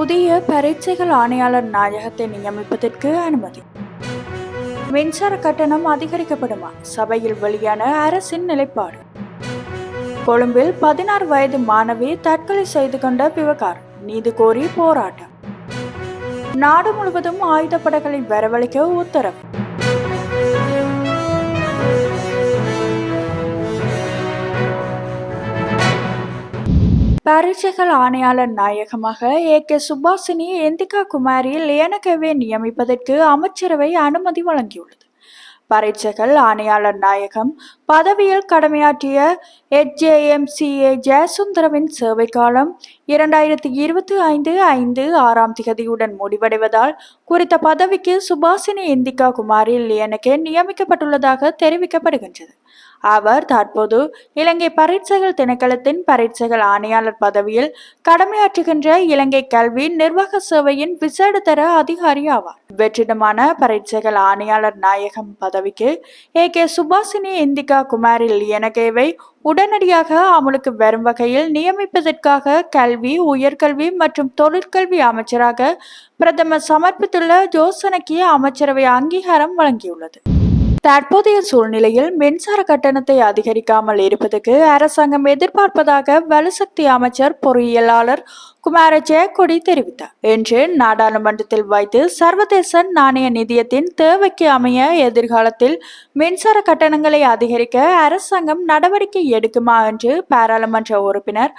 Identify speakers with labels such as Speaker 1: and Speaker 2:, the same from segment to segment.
Speaker 1: புதிய பரீட்சைகள் ஆணையாளர் நாயகத்தை நியமிப்பதற்கு அனுமதி. மின்சார கட்டணம் அதிகரிக்கப்படுமா? சபையில் வெளியான அரசின் நிலைப்பாடு. கொழும்பில் 16 வயது மாணவி தற்கொலை செய்து கொண்ட விவகாரம் நீதி கோரி போராட்டம். நாடு முழுவதும் ஆயுதப்படைகளை வரவழைக்க உத்தரவு. பரீட்சைகள் ஆணையாளர் நாயகமாக ஏ.கே. சுபாஷினி எந்திகா குமாரி லியனகேவை நியமிப்பதற்கு அமைச்சரவை அனுமதி வழங்கியுள்ளது. பரீட்சைகள் ஆணையாளர் நாயகம் பதவியில் கடமையாற்றிய HJMCA ஜெயசுந்தரவின் சேவை காலம் 2025/5/6 முடிவடைவதால் குறித்த பதவிக்கு சுபாஷினி எந்திகா குமாரி லியனகே நியமிக்கப்பட்டுள்ளதாக தெரிவிக்கப்படுகின்றது. அவர் தற்போது இலங்கை பரீட்சைகள் திணைக்களத்தின் பரீட்சைகள் ஆணையாளர் பதவியில் கடமையாற்றுகின்ற இலங்கை கல்வி நிர்வாக சேவையின் விசேட தர அதிகாரி ஆவார். வெற்றிடமான பரீட்சைகள் ஆணையாளர் நாயகம் பதவிக்கு ஏ.கே. சுபாஷினி எந்திகா குமாரி லியனகேவை உடனடியாக அமலுக்கு வரும் வகையில் நியமிப்பதற்காக கல்வி, உயர்கல்வி மற்றும் தொழிற்கல்வி அமைச்சராக பிரதமர் சமர்ப்பித்துள்ள யோசனைக்கு அமைச்சரவை அங்கீகாரம் வழங்கியுள்ளது. தற்போதைய சூழ்நிலையில் மின்சார கட்டணத்தை அதிகரிக்காமல் இருப்பதற்கு அரசாங்கம் எதிர்பார்ப்பதாக வலுசக்தி அமைச்சர் பொறியியலாளர் குமார ஜெயக்கொடி தெரிவித்தார். இன்று நாடாளுமன்றத்தில் வைத்து சர்வதேச நாணய நிதியத்தின் தேவைக்கு அமைய எதிர்காலத்தில் மின்சார கட்டணங்களை அதிகரிக்க அரசாங்கம் நடவடிக்கை எடுக்குமா என்று பாராளுமன்ற உறுப்பினர்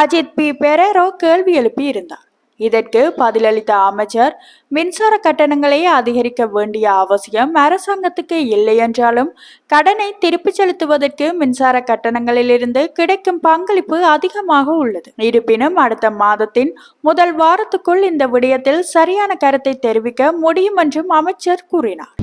Speaker 1: அஜித் பி பெரேரோ கேள்வி எழுப்பியிருந்தார். இதற்கு பதிலளித்த அமைச்சர், மின்சார கட்டணங்களை அதிகரிக்க வேண்டிய அவசியம் அரசாங்கத்துக்கு இல்லை என்றாலும் கடனை திருப்பிச் செலுத்துவதற்கு மின்சார கட்டணங்களிலிருந்து கிடைக்கும் பங்களிப்பு அதிகமாக உள்ளது. இருப்பினும் அடுத்த மாதத்தின் முதல் வாரத்துக்குள் இந்த விடயத்தில் சரியான கருத்தை தெரிவிக்க முடியும் என்றும் அமைச்சர் கூறினார்.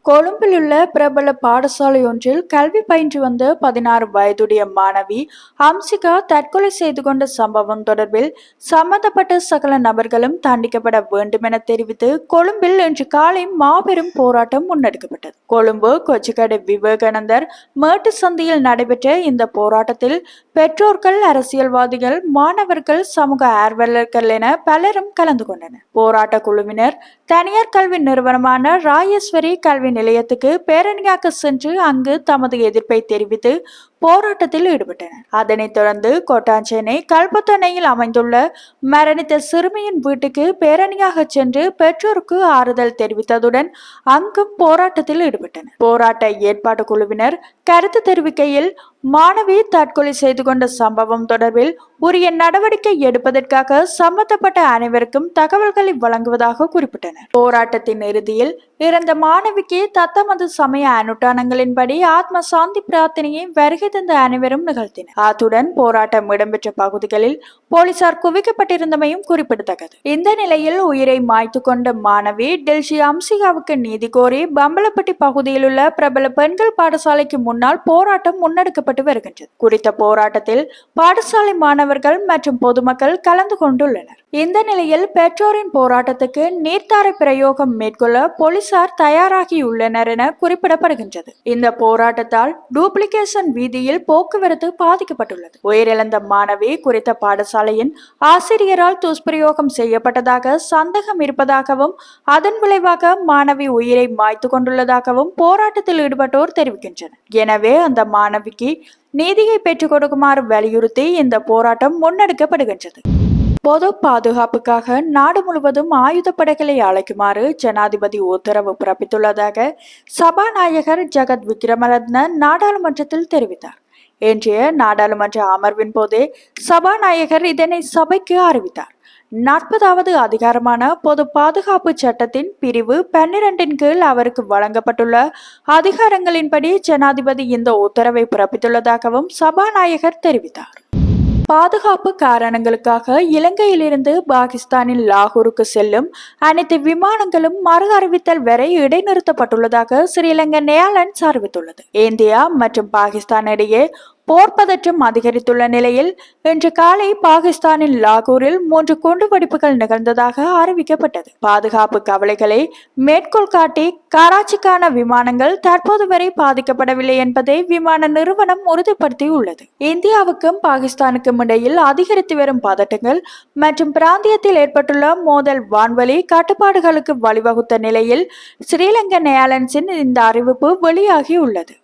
Speaker 1: கொழும்பில் உள்ள பிரபல பாடசாலை ஒன்றில் கல்வி பயின்று வந்த 16 வயதுடைய மாணவி ஹம்சிகா தற்கொலை செய்து கொண்ட சம்பவம் தொடர்பில் சம்பந்தப்பட்ட சகல நபர்களும் தண்டிக்கப்பட வேண்டும் என தெரிவித்து கொழும்பில் இன்று காலை மாபெரும் போராட்டம் முன்னெடுக்கப்பட்டது. கொழும்பு கொச்சிக்கடை விவேகானந்தர் மேட்டு சந்தியில் நடைபெற்ற இந்த போராட்டத்தில் பெற்றோர்கள், அரசியல்வாதிகள், மாணவர்கள், சமூக ஆர்வலர்கள் என பலரும் கலந்து கொண்டனர். போராட்ட குழுவினர் தனியார் கல்வி நிறுவனமான ராயேஸ்வரி கல்வி நிலையத்துக்கு பேரணியாக சென்று அங்கு தமது எதிர்ப்பை தெரிவித்து போராட்டத்தில் ஈடுபட்டனர். அதனைத் தொடர்ந்து கோட்டாஞ்சேனை கல்பத்தனையில் அமைந்துள்ள மரணித்த சிறுமியின் வீட்டுக்கு பேரணியாக சென்று பெற்றோருக்கு ஆறுதல் தெரிவித்ததுடன் அங்கும் போராட்டத்தில் ஈடுபட்டனர். போராட்ட ஏற்பாட்டு குழுவினர் கருத்து தெரிவிக்கையில், மாணவி தற்கொலை செய்து கொண்ட சம்பவம் தொடர்பில் உரிய நடவடிக்கை எடுப்பதற்காக சம்பந்தப்பட்ட அனைவருக்கும் தகவல்களை வழங்குவதாக குறிப்பிட்டனர். போராட்டத்தின் இறுதியில் இறந்த மாணவிக்கு தத்தமது சமய அனுஷ்டானங்களின்படி ஆத்ம சாந்தி பிரார்த்தனையை வருகை தந்த அனைவரும் நிகழ்த்தினர். அத்துடன் போராட்டம் இடம்பெற்ற பகுதிகளில் போலீசார் குவிக்கப்பட்டிருந்தமையும் குறிப்பிடத்தக்கது. இந்த நிலையில் உயிரை மாய்த்து கொண்ட மாணவி டெல்சி ஹம்சிகாவுக்கு நீதி கோரி பம்பலப்பட்டி பகுதியில் உள்ள பிரபல பெண்கள் பாடசாலைக்கு முன்னால் போராட்டம் முன்னெடுக்கப்பட்டு வருகின்றது. குறித்த போராட்டத்தில் பாடசாலை மாணவர்கள் மற்றும் பொதுமக்கள் கலந்து கொண்டுள்ளனர். இந்த நிலையில் பெற்றோரின் போராட்டத்துக்கு நீர்த்தாரை பிரயோகம் மேற்கொள்ள போலீசார் தயாராகியுள்ளனர் என குறிப்பிடப்படுகின்றது. இந்த போராட்டத்தால் டூப்ளிகேஷன் வீதியில் போக்குவரத்து பாதிக்கப்பட்டுள்ளது. உயிரிழந்த மாணவி குறித்த பாடசாலையின் ஆசிரியரால் துஷ்பிரயோகம் செய்யப்பட்டதாக சந்தேகம் இருப்பதாகவும் அதன் விளைவாக மாணவி உயிரை மாய்த்து கொண்டுள்ளதாகவும் போராட்டத்தில் ஈடுபட்டோர் தெரிவிக்கின்றனர். எனவே அந்த மாணவிக்கு நீதியை பெற்றுக் கொடுக்குமாறு வலியுறுத்தி இந்த போராட்டம் முன்னெடுக்கப்படுகின்றது. பொது பாதுகாப்புக்காக நாடு முழுவதும் ஆயுதப்படைகளை அழைக்குமாறு ஜனாதிபதி உத்தரவு பிறப்பித்துள்ளதாக சபாநாயகர் ஜகத் விக்ரமரத்ன நாடாளுமன்றத்தில் தெரிவித்தார். இன்றைய நாடாளுமன்ற அமர்வின் போதே சபாநாயகர் இதனை சபைக்கு அறிவித்தார். 40வது அதிகாரமான பொது பாதுகாப்பு சட்டத்தின் பிரிவு 12 கீழ் அவருக்கு வழங்கப்பட்டுள்ள அதிகாரங்களின்படி ஜனாதிபதி இந்த உத்தரவை பிறப்பித்துள்ளதாகவும் சபாநாயகர் தெரிவித்தார். பாதுகாப்பு காரணங்களுக்காக இலங்கையிலிருந்து பாகிஸ்தானின் லாகூருக்கு செல்லும் அனைத்து விமானங்களும் மறு அறிவித்தல் வரை இடைநிறுத்தப்பட்டுள்ளதாக ஸ்ரீலங்கன் ஏர்லைன்ஸ் அறிவித்துள்ளது. இந்தியா மற்றும் பாகிஸ்தான் இடையே போர் பதற்றம் அதிகரித்துள்ள நிலையில் இன்று காலை பாகிஸ்தானின் லாகூரில் 3 குண்டுவெடிப்புகள் நிகழ்ந்ததாக அறிவிக்கப்பட்டது. பாதுகாப்பு கவலைகளை மேற்கோள் காட்டி கராச்சிக்கான விமானங்கள் தற்போது வரை பாதிக்கப்படவில்லை என்பதை விமான நிறுவனம் உறுதிப்படுத்தியுள்ளது. இந்தியாவுக்கும் பாகிஸ்தானுக்கும் இடையில் அதிகரித்து வரும் பதட்டங்கள் மற்றும் பிராந்தியத்தில் ஏற்பட்டுள்ள மோதல் வான்வழி கட்டுப்பாடுகளுக்கு வழிவகுத்த நிலையில் ஸ்ரீலங்கன் ஏர்லைன்ஸின் இந்த அறிவிப்பு வெளியாகியுள்ளது.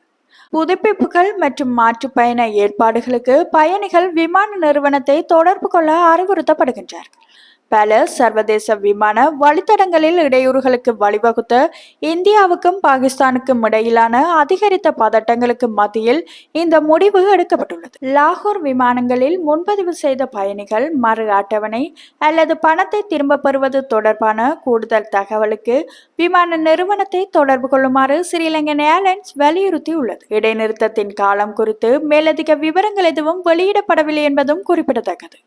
Speaker 1: புதுப்பிப்புகள் மற்றும் மாற்றுப்பயண ஏற்பாடுகளுக்கு பயணிகள் விமான நிறுவனத்தை தொடர்பு கொள்ள அறிவுறுத்தப்படுகின்றனர். பல சர்வதேச விமான வழித்தடங்களில் இடையூறுகளுக்கு வழிவகுத்த இந்தியாவுக்கும் பாகிஸ்தானுக்கும் இடையிலான அதிகரித்த பதட்டங்களுக்கு மத்தியில் இந்த முடிவு எடுக்கப்பட்டுள்ளது. லாகூர் விமானங்களில் முன்பதிவு செய்த பயணிகள் மறு அட்டவணை அல்லது பணத்தை திரும்ப பெறுவது தொடர்பான கூடுதல் தகவலுக்கு விமான நிறுவனத்தை தொடர்பு கொள்ளுமாறு ஸ்ரீலங்கன் ஏர்லைன்ஸ் வலியுறுத்தியுள்ளது. இடைநிறுத்தத்தின் காலம் குறித்து மேலதிக விவரங்கள் எதுவும் வெளியிடப்படவில்லை என்பதும் குறிப்பிடத்தக்கது.